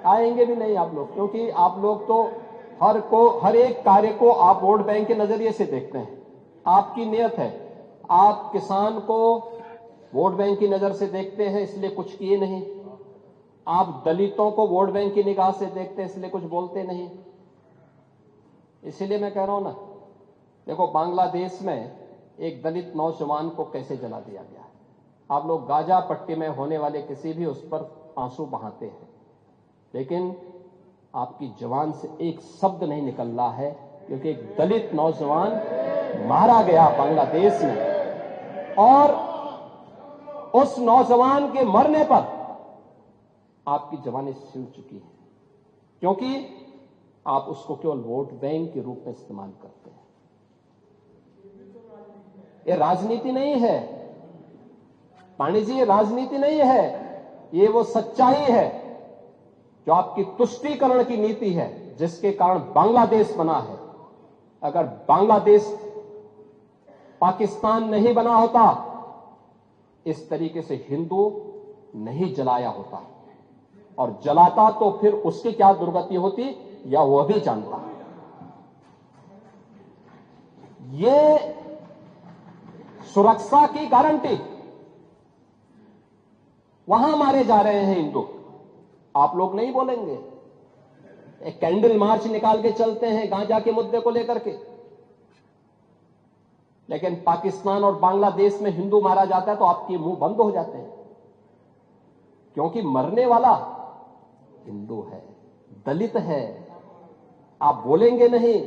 आएंगे भी नहीं आप लोग, क्योंकि आप लोग तो हर एक कार्य को आप वोट बैंक के नजरिए से देखते हैं। आपकी नियत है, आप किसान को वोट बैंक की नजर से देखते हैं, इसलिए कुछ किए नहीं। आप दलितों को वोट बैंक की निगाह से देखते हैं, इसलिए कुछ बोलते नहीं। इसीलिए मैं कह रहा हूं ना, देखो बांग्लादेश में एक दलित नौजवान को कैसे जला दिया गया है। आप लोग गाजा पट्टी में होने वाले किसी भी उस पर आंसू बहाते हैं, लेकिन आपकी जबान से एक शब्द नहीं निकल रहा है, क्योंकि एक दलित नौजवान मारा गया बांग्लादेश में, और उस नौजवान के मरने पर आपकी जबानें सिल चुकी हैं, क्योंकि आप उसको केवल वोट बैंक के रूप में इस्तेमाल करते हैं। ये राजनीति नहीं है पांडे जी, ये राजनीति नहीं है, ये वो सच्चाई है जो आपकी तुष्टीकरण की नीति है, जिसके कारण बांग्लादेश बना है। अगर बांग्लादेश पाकिस्तान नहीं बना होता, इस तरीके से हिंदू नहीं जलाया होता, और जलाता तो फिर उसकी क्या दुर्गति होती या वह भी जानता। ये सुरक्षा की गारंटी, वहां मारे जा रहे हैं हिंदू, आप लोग नहीं बोलेंगे। एक कैंडल मार्च निकाल के चलते हैं गांजा के मुद्दे को लेकर के, लेकिन पाकिस्तान और बांग्लादेश में हिंदू मारा जाता है तो आपके मुंह बंद हो जाते हैं, क्योंकि मरने वाला हिंदू है, दलित है, आप बोलेंगे नहीं।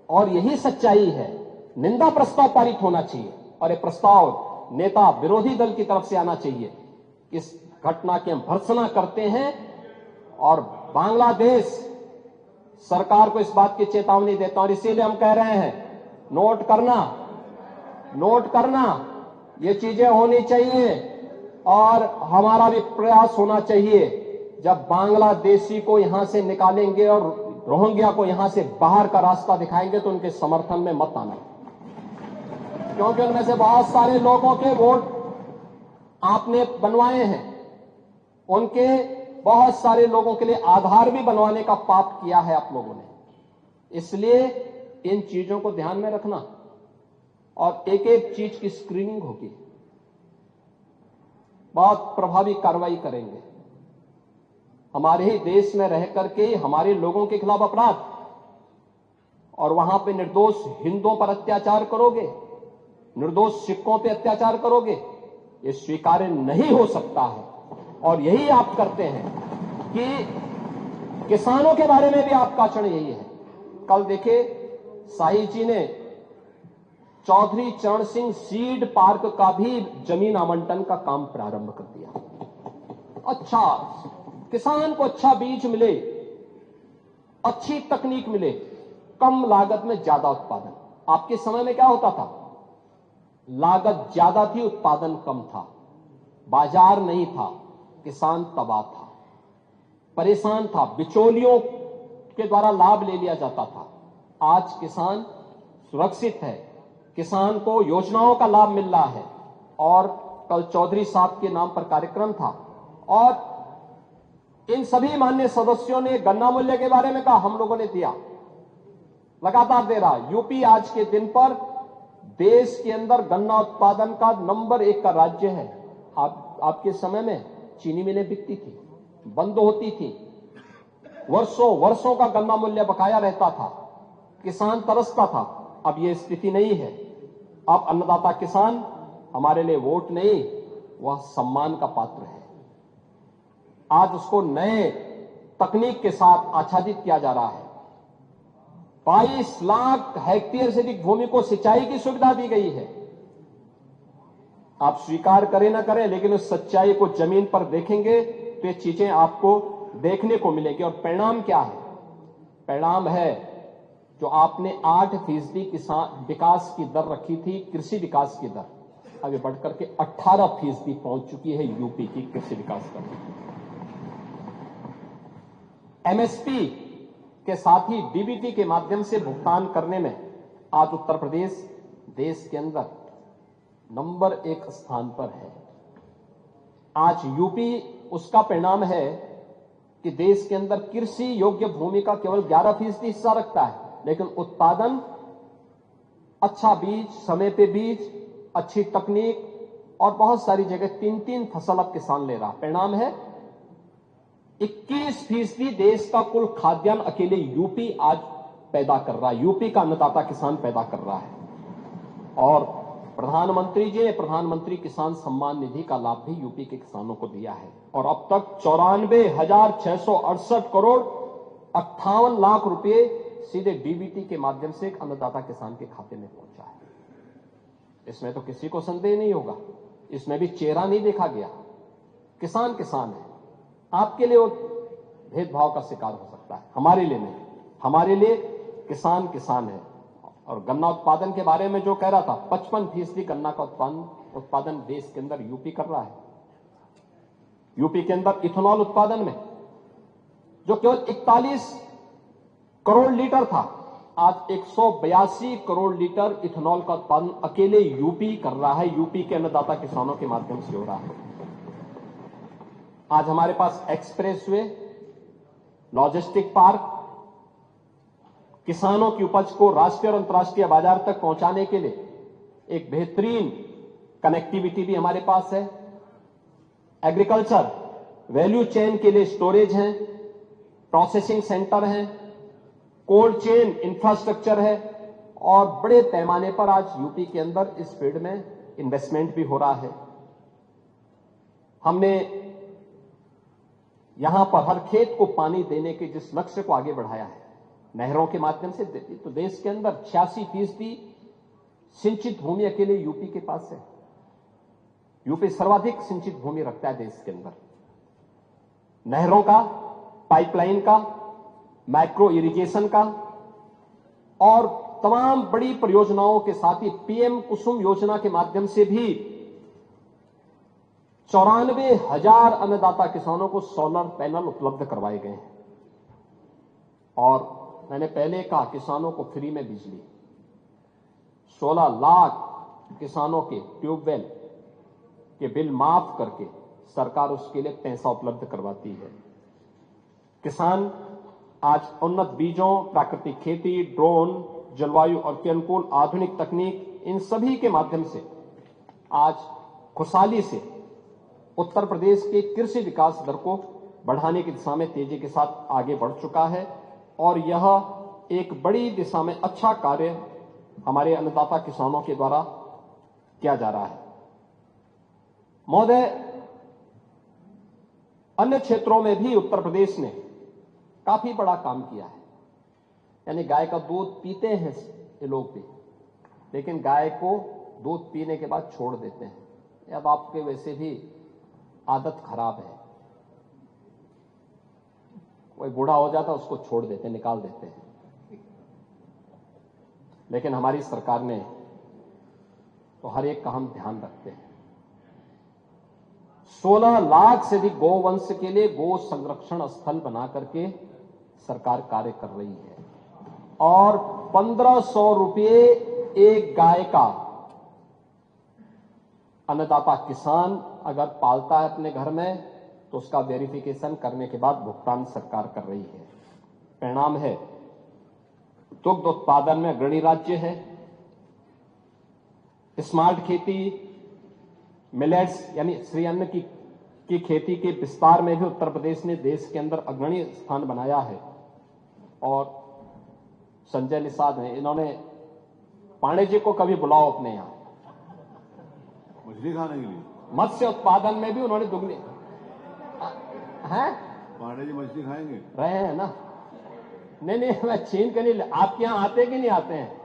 और यही सच्चाई है। निंदा प्रस्ताव पारित होना चाहिए, और यह प्रस्ताव नेता विरोधी दल की तरफ से आना चाहिए। इस घटना की हम भर्त्सना करते हैं, और बांग्लादेश सरकार को इस बात की चेतावनी देता हूं, और इसीलिए हम कह रहे हैं, नोट करना, ये चीजें होनी चाहिए, और हमारा भी प्रयास होना चाहिए। जब बांग्लादेशी को यहां से निकालेंगे और रोहिंग्या को यहां से बाहर का रास्ता दिखाएंगे, तो उनके समर्थन में मत आना, क्योंकि उनमें से बहुत सारे लोगों के वोट आपने बनवाए हैं, उनके बहुत सारे लोगों के लिए आधार भी बनवाने का पाप किया है आप लोगों ने। इसलिए इन चीजों को ध्यान में रखना, और एक एक चीज की स्क्रीनिंग होगी, बहुत प्रभावी कार्रवाई करेंगे। हमारे ही देश में रह करके हमारे लोगों के खिलाफ अपराध, और वहां पे निर्दोष हिंदुओं पर अत्याचार करोगे, निर्दोष सिखों पे अत्याचार करोगे, ये स्वीकार्य नहीं हो सकता है। और यही आप करते हैं कि किसानों के बारे में भी आपका आचरण यही है। कल देखिए, शाही जी ने चौधरी चरण सिंह सीड पार्क का भी जमीन आवंटन का काम प्रारंभ कर दिया। अच्छा, किसान को अच्छा बीज मिले, अच्छी तकनीक मिले, कम लागत में ज्यादा उत्पादन। आपके समय में क्या होता था? लागत ज्यादा थी, उत्पादन कम था, बाजार नहीं था, किसान तबाह था, परेशान था, बिचौलियों के द्वारा लाभ ले लिया जाता था। आज किसान सुरक्षित है, किसान को योजनाओं का लाभ मिल रहा है। और कल चौधरी साहब के नाम पर कार्यक्रम था, और इन सभी माननीय सदस्यों ने गन्ना मूल्य के बारे में कहा, हम लोगों ने दिया, लगातार दे रहा। यूपी आज के दिन पर देश के अंदर गन्ना उत्पादन का नंबर 1 का राज्य है। आपके समय में चीनी मिलें बिकती थी, बंद होती थी, वर्षों का गन्ना मूल्य बकाया रहता था, किसान तरसता था। अब यह स्थिति नहीं है। अब अन्नदाता किसान हमारे लिए वोट नहीं, वह सम्मान का पात्र है। आज उसको नए तकनीक के साथ आच्छादित किया जा रहा है। 22 लाख हेक्टेयर से अधिक भूमि को सिंचाई की सुविधा दी गई है। आप स्वीकार करें ना करें, लेकिन उस सच्चाई को जमीन पर देखेंगे तो ये चीजें आपको देखने को मिलेगी। और परिणाम क्या है? परिणाम है जो आपने 8% किसान विकास की दर रखी थी, कृषि विकास की दर, अभी बढ़कर के 18% पहुंच चुकी है यूपी की कृषि विकास दर। एमएसपी के साथ ही डीबीटी के माध्यम से भुगतान करने में आज उत्तर प्रदेश देश के अंदर नंबर 1 स्थान पर है। आज यूपी उसका परिणाम है कि देश के अंदर कृषि योग्य भूमि का केवल 11% हिस्सा रखता है, लेकिन उत्पादन, अच्छा बीज, समय पे बीज, अच्छी तकनीक और बहुत सारी जगह 3-3 फसल अब किसान ले रहा। परिणाम है 21% देश का कुल खाद्यान्न अकेले यूपी आज पैदा कर रहा है। यूपी का अन्नदाता किसान पैदा कर रहा है। और प्रधानमंत्री जी ने प्रधानमंत्री किसान सम्मान निधि का लाभ भी यूपी के किसानों को दिया है और अब तक 94,668 करोड़ 58 लाख रुपए सीधे डीबीटी के माध्यम से एक अन्नदाता किसान के खाते में पहुंचा है। इसमें तो किसी को संदेह नहीं होगा, इसमें भी चेहरा नहीं देखा गया। किसान किसान है। आपके लिए वो भेदभाव का शिकार हो सकता है, हमारे लिए नहीं। हमारे लिए किसान किसान है। और गन्ना उत्पादन के बारे में जो कह रहा था, 55% गन्ना का उत्पादन देश के अंदर यूपी कर रहा है। यूपी के अंदर इथेनॉल उत्पादन में जो केवल 41 करोड़ लीटर था, आज 182 करोड़ लीटर इथेनॉल का उत्पादन अकेले यूपी कर रहा है। यूपी के अन्नदाता किसानों के माध्यम से हो रहा है। आज हमारे पास एक्सप्रेसवे, लॉजिस्टिक पार्क, किसानों की उपज को राष्ट्रीय और अंतर्राष्ट्रीय बाजार तक पहुंचाने के लिए एक बेहतरीन कनेक्टिविटी भी हमारे पास है। एग्रीकल्चर वैल्यू चेन के लिए स्टोरेज है, प्रोसेसिंग सेंटर है, कोल्ड चेन इंफ्रास्ट्रक्चर है और बड़े पैमाने पर आज यूपी के अंदर इस फील्ड में इन्वेस्टमेंट भी हो रहा है। हमने यहां पर हर खेत को पानी देने के जिस लक्ष्य को आगे बढ़ाया है, नहरों के माध्यम से, तो देश के अंदर 86% सिंचित भूमि अकेले यूपी के पास है। यूपी सर्वाधिक सिंचित भूमि रखता है देश के अंदर। नहरों का, पाइपलाइन का, माइक्रो इरिगेशन का और तमाम बड़ी परियोजनाओं के साथ ही पीएम कुसुम योजना के माध्यम से भी 94,000 अन्नदाता किसानों को सोलर पैनल उपलब्ध करवाए गए हैं। और मैंने पहले कहा, किसानों को फ्री में बिजली, 16 लाख किसानों के ट्यूबवेल के बिल माफ करके सरकार उसके लिए पैसा उपलब्ध करवाती है। किसान आज उन्नत बीजों, प्राकृतिक खेती, ड्रोन, जलवायु और के अनुकूल आधुनिक तकनीक, इन सभी के माध्यम से आज खुशहाली से उत्तर प्रदेश के कृषि विकास दर को बढ़ाने की दिशा में तेजी के साथ आगे बढ़ चुका है और यह एक बड़ी दिशा में अच्छा कार्य हमारे अन्नदाता किसानों के द्वारा किया जा रहा है। महोदय, अन्य क्षेत्रों में भी उत्तर प्रदेश ने काफी बड़ा काम किया है। यानी गाय का दूध पीते हैं ये लोग भी, लेकिन गाय को दूध पीने के बाद छोड़ देते हैं। अब आपके वैसे भी आदत खराब है, कोई बूढ़ा हो जाता उसको छोड़ देते, निकाल देते हैं। लेकिन हमारी सरकार ने तो हर एक का हम ध्यान रखते हैं। 16 लाख से अधिक गौवंश के लिए गो संरक्षण स्थल बना करके सरकार कार्य कर रही है और 1,500 रुपये एक गाय का अन्नदाता किसान अगर पालता है अपने घर में तो उसका वेरिफिकेशन करने के बाद भुगतान सरकार कर रही है। परिणाम है दुग्ध उत्पादन में अग्रणी राज्य है। स्मार्ट खेती, मिलेट्स यानी श्री अन्न की खेती के विस्तार में भी उत्तर प्रदेश ने देश के अंदर अग्रणी स्थान बनाया है। और संजय निषाद हैं, इन्होंने पांडे जी को कभी बुलाओ अपने यहां मछली खाने के लिए। मत्स्य उत्पादन में भी उन्होंने दुगनी हैं। पांडे जी मछली खाएंगे? रहे हैं ना? नहीं, मैं छीन के नहीं। आपके यहां आते कि नहीं आते हैं?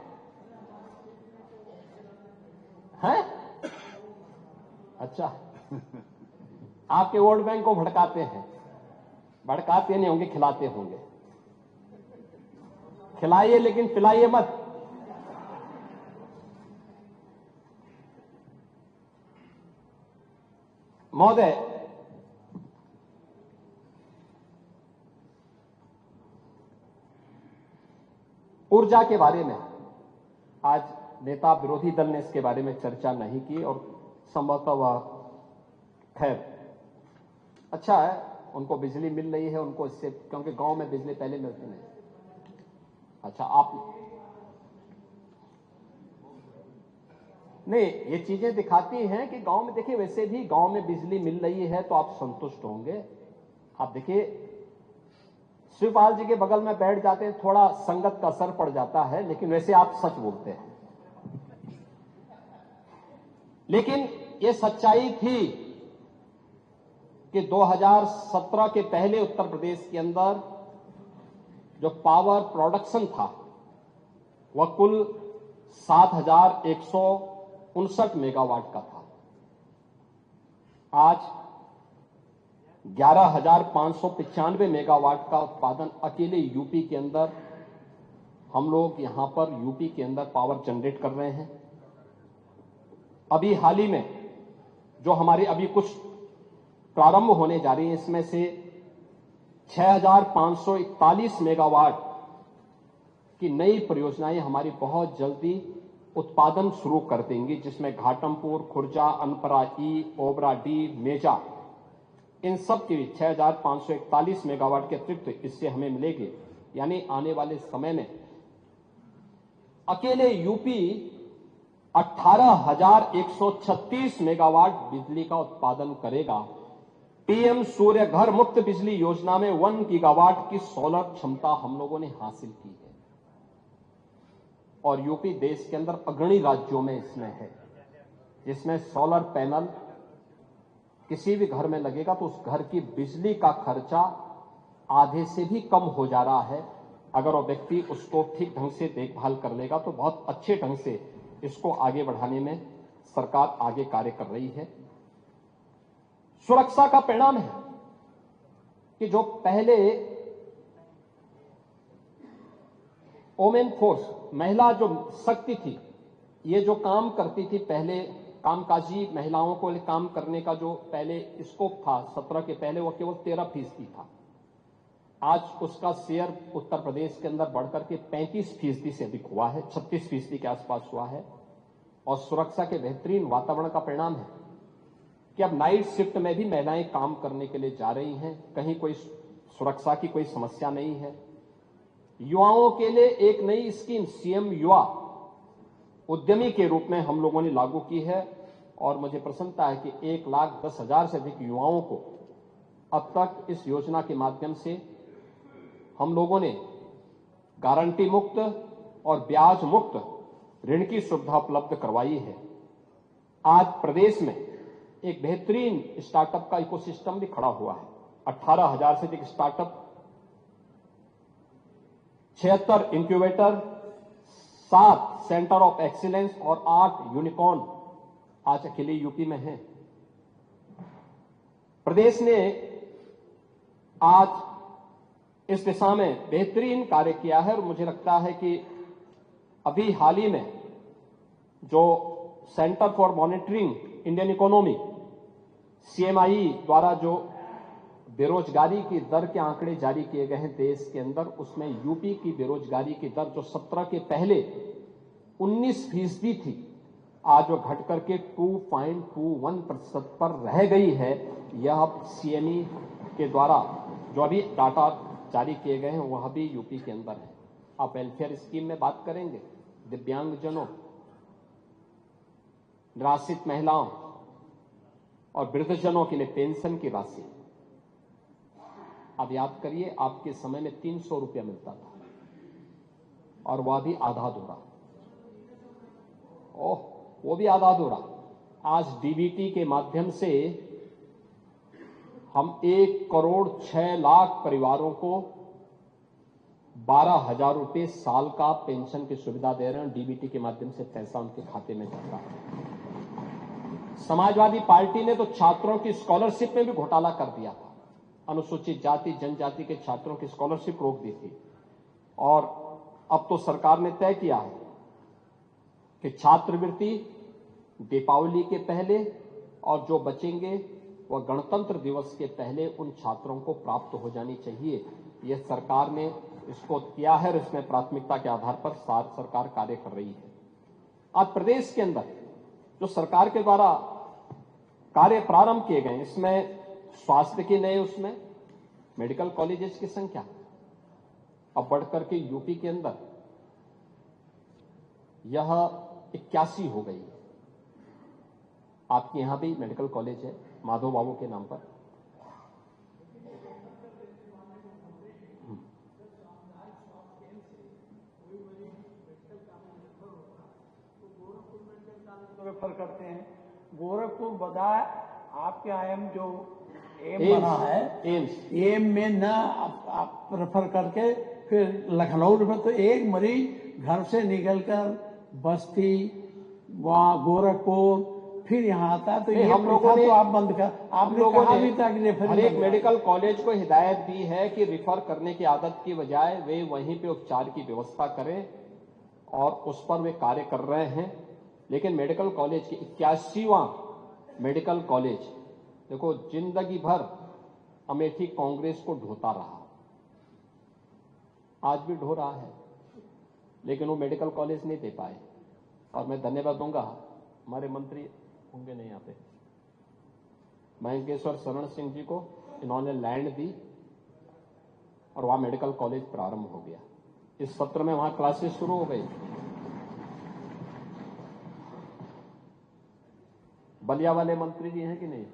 हैं? अच्छा, आपके वोट बैंक को भड़काते हैं। भड़काते नहीं होंगे, खिलाते होंगे। खिलाइए लेकिन पिलाइए मत। महोदय, ऊर्जा के बारे में आज नेता विरोधी दल ने इसके बारे में चर्चा नहीं की और संभवतः वह खैर अच्छा है। उनको बिजली मिल रही है, उनको इससे, क्योंकि गांव में बिजली पहले मिलती नहीं। अच्छा, आप नहीं, ये चीजें दिखाती हैं कि गांव में, देखिए वैसे भी गांव में बिजली मिल रही है तो आप संतुष्ट होंगे। आप देखिए शिवपाल जी के बगल में बैठ जाते हैं, थोड़ा संगत का असर पड़ जाता है, लेकिन वैसे आप सच बोलते हैं। लेकिन ये सच्चाई थी कि 2017 के पहले उत्तर प्रदेश के अंदर जो पावर प्रोडक्शन था वह कुल 7,159 मेगावाट का था। आज 11,595 मेगावाट का उत्पादन अकेले यूपी के अंदर, हम लोग यहां पर यूपी के अंदर पावर जनरेट कर रहे हैं। अभी हाल ही में जो हमारी अभी कुछ प्रारंभ होने जा रही है, इसमें से 6,541 मेगावाट की नई परियोजनाएं हमारी बहुत जल्दी उत्पादन शुरू कर देंगी, जिसमें घाटमपुर, खुर्जा, अनपरा ई, ओबरा डी, मेजा, इन सब की 6,541 मेगावाट के अतिरिक्त इससे हमें मिलेगी। यानी आने वाले समय में अकेले यूपी 18,136 मेगावाट बिजली का उत्पादन करेगा। पीएम सूर्य घर मुफ्त बिजली योजना में 1 गीगावाट की सोलर क्षमता हम लोगों ने हासिल की है और यूपी देश के अंदर अग्रणी राज्यों में इसमें है, जिसमें सोलर पैनल किसी भी घर में लगेगा तो उस घर की बिजली का खर्चा आधे से भी कम हो जा रहा है। अगर वो व्यक्ति उसको ठीक ढंग से देखभाल कर लेगा तो बहुत अच्छे ढंग से इसको आगे बढ़ाने में सरकार आगे कार्य कर रही है। सुरक्षा का परिणाम है कि जो पहले वोमेन फोर्स, महिला जो शक्ति थी, ये जो काम करती थी, पहले कामकाजी महिलाओं को काम करने का जो पहले स्कोप था 17 के पहले, वो केवल 13% था। आज उसका शेयर उत्तर प्रदेश के अंदर बढ़कर के 35% से अधिक हुआ है, 36% के आसपास हुआ है। और सुरक्षा के बेहतरीन वातावरण का परिणाम है कि अब नाइट शिफ्ट में भी महिलाएं काम करने के लिए जा रही हैं, कहीं कोई सुरक्षा की कोई समस्या नहीं है। युवाओं के लिए एक नई स्कीम सीएम युवा उद्यमी के रूप में हम लोगों ने लागू की है और मुझे प्रसन्नता है कि 1,10,000 से अधिक युवाओं को अब तक इस योजना के माध्यम से हम लोगों ने गारंटी मुक्त और ब्याज मुक्त ऋण की सुविधा उपलब्ध करवाई है। आज प्रदेश में एक बेहतरीन स्टार्टअप का इकोसिस्टम भी खड़ा हुआ है। 18,000 से अधिक startup, 76 incubator, 7 centre of excellence और 8 यूनिकॉर्न आज अकेले यूपी में हैं। प्रदेश ने आज इस दिशा में बेहतरीन कार्य किया है और मुझे लगता है कि अभी हाल ही में जो centre for monitoring Indian economy CMI द्वारा जो बेरोजगारी की दर के आंकड़े जारी किए गए हैं देश के अंदर, उसमें यूपी की बेरोजगारी की दर जो 17 के पहले 19% थी, आज वो घट करके 2.21% पर रह गई है। यह अब सीएमई के द्वारा जो अभी डाटा जारी किए गए हैं वह भी यूपी के अंदर है। आप वेलफेयर स्कीम में बात करेंगे, दिव्यांगजनों, निराश्रित महिलाओं और वृद्धजनों के लिए पेंशन की राशि, आप याद करिए आपके समय में 300 रुपया मिलता था और वह भी आधा अधूरा, वो भी आधा अधूरा। आज डीबीटी के माध्यम से हम 1,06,00,000 परिवारों को 12,000 रुपये साल का पेंशन की सुविधा दे रहे हैं। डीबीटी के माध्यम से पैसा उनके खाते में जाता है। समाजवादी पार्टी ने तो छात्रों की स्कॉलरशिप में भी घोटाला कर दिया था। अनुसूचित जाति जनजाति के छात्रों की स्कॉलरशिप रोक दी थी और अब तो सरकार ने तय किया है कि छात्रवृत्ति दीपावली के पहले और जो बचेंगे वह गणतंत्र दिवस के पहले उन छात्रों को प्राप्त हो जानी चाहिए। यह सरकार ने इसको किया है और इसमें प्राथमिकता के आधार पर सरकार कार्य कर रही है। आज प्रदेश के अंदर जो सरकार के द्वारा कार्य प्रारंभ किए गए, इसमें स्वास्थ्य के नए उसमें मेडिकल कॉलेजेस की संख्या अब बढ़कर के यूपी के अंदर यह 81 हो गई है। आपके यहां भी मेडिकल कॉलेज है माधव बाबू के नाम पर। रेफर करते हैं गोरखपुर बजाय आपके आईएम जो एम एम्स, बना है एम में न आप रेफर करके फिर लखनऊ रेफर, तो एक मरीज घर से निकलकर बस्ती वहाँ गोरखपुर फिर यहाँ आता है, तो ये हम लोगों ने तो आप बंद कर, आपने कहा भी था कि रेफर हर एक मेडिकल कॉलेज को हिदायत दी है कि रिफर करने की आदत की बजाय वे वहीं पे उपचार की व्यवस्था करें और उस पर वे कार्य कर रहे हैं। लेकिन मेडिकल कॉलेज की 81वां मेडिकल कॉलेज देखो जिंदगी भर अमेठी कांग्रेस को ढोता रहा, आज भी ढो रहा है, लेकिन वो मेडिकल कॉलेज नहीं दे पाए। और मैं धन्यवाद दूंगा हमारे मंत्री होंगे नहीं यहाँ पे महेंकेश्वर शरण सिंह जी को, इन्होंने लैंड दी और वहां मेडिकल कॉलेज प्रारंभ हो गया। इस सत्र में वहां क्लासेस शुरू हो गई। बलिया वाले मंत्री जी हैं कि नहीं,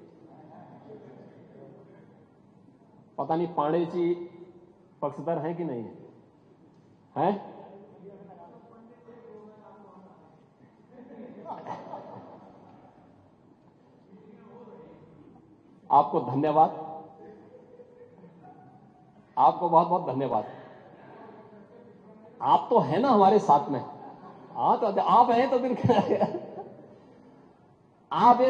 पता नहीं पांडे जी पक्षधर हैं कि नहीं हैं? आपको धन्यवाद, आपको बहुत बहुत धन्यवाद। आप तो है ना हमारे साथ में। हाँ तो आप हैं तो फिर क्या आप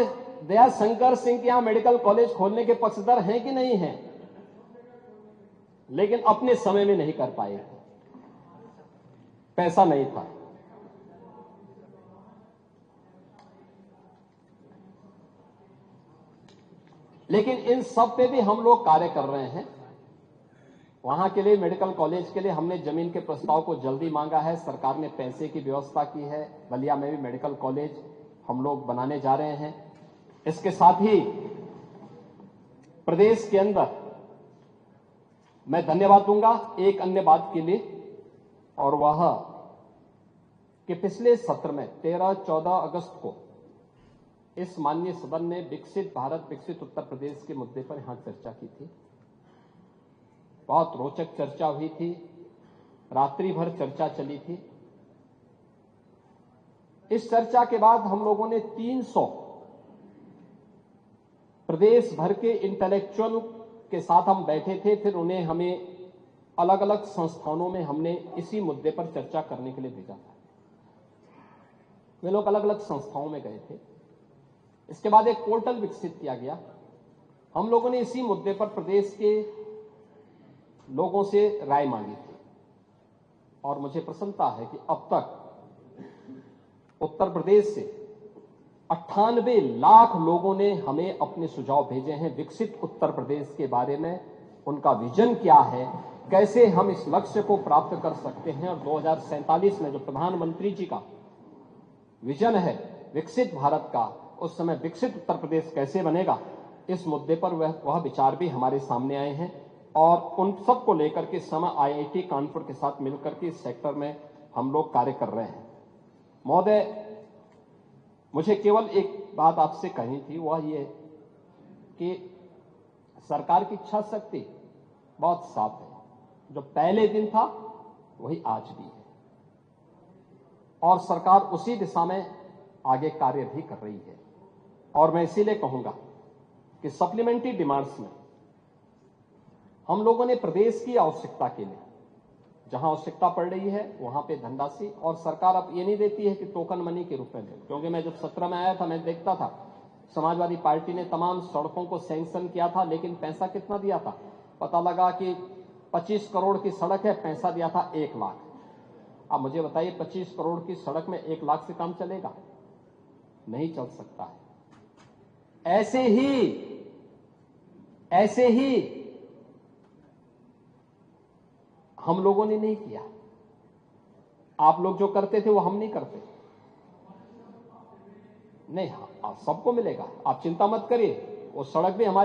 दया शंकर सिंह के यहां मेडिकल कॉलेज खोलने के पक्षधर हैं कि नहीं हैं? लेकिन अपने समय में नहीं कर पाए, पैसा नहीं था। लेकिन इन सब पे भी हम लोग कार्य कर रहे हैं। वहां के लिए मेडिकल कॉलेज के लिए हमने जमीन के प्रस्ताव को जल्दी मांगा है, सरकार ने पैसे की व्यवस्था की है। बलिया में भी मेडिकल कॉलेज हम लोग बनाने जा रहे हैं। इसके साथ ही प्रदेश के अंदर मैं धन्यवाद दूंगा एक अन्य बात के लिए, और वह कि पिछले सत्र में 13-14 अगस्त को इस माननीय सदन ने विकसित भारत विकसित उत्तर प्रदेश के मुद्दे पर यहां चर्चा की थी। बहुत रोचक चर्चा हुई थी, रात्रि भर चर्चा चली थी। इस चर्चा के बाद हम लोगों ने 300 प्रदेश भर के इंटेलेक्चुअल के साथ हम बैठे थे। फिर उन्हें हमें अलग अलग संस्थानों में हमने इसी मुद्दे पर चर्चा करने के लिए भेजा था। वे लोग अलग अलग संस्थाओं में गए थे। इसके बाद एक पोर्टल विकसित किया गया। हम लोगों ने इसी मुद्दे पर प्रदेश के लोगों से राय मांगी थी, और मुझे प्रसन्नता है कि अब तक उत्तर प्रदेश से 98 लाख लोगों ने हमें अपने सुझाव भेजे हैं विकसित उत्तर प्रदेश के बारे में। उनका विजन क्या है, कैसे हम इस लक्ष्य को प्राप्त कर सकते हैं, और 2047 में जो प्रधानमंत्री जी का विजन है विकसित भारत का, उस समय विकसित उत्तर प्रदेश कैसे बनेगा, इस मुद्दे पर वह विचार भी हमारे सामने आए हैं। और उन सब को लेकर के समय आईआईटी कानपुर के साथ मिलकर के इस सेक्टर में हम लोग कार्य कर रहे हैं। महोदय, मुझे केवल एक बात आपसे कहनी थी, वह ये कि सरकार की इच्छा शक्ति बहुत साफ है। जो पहले दिन था वही आज भी है, और सरकार उसी दिशा में आगे कार्य भी कर रही है। और मैं इसीलिए कहूंगा कि सप्लीमेंट्री डिमांड्स में हम लोगों ने प्रदेश की आवश्यकता के लिए जहां आवश्यकता पड़ रही है वहां पे धनराशि, और सरकार अब ये नहीं देती है कि टोकन मनी के रूप में दे। क्योंकि मैं जब सत्र में आया था मैं देखता था समाजवादी पार्टी ने तमाम सड़कों को सैंक्शन किया था, लेकिन पैसा कितना दिया था? पता लगा कि 25 करोड़ की सड़क है, पैसा दिया था 1 लाख। अब मुझे बताइए 25 करोड़ की सड़क में 1 लाख से काम चलेगा? नहीं चल सकता है। ऐसे ही हम लोगों ने नहीं किया। आप लोग जो करते थे वो हम नहीं करते। नहीं, हाँ सबको मिलेगा, आप चिंता मत करिए। वो सड़क भी हमारी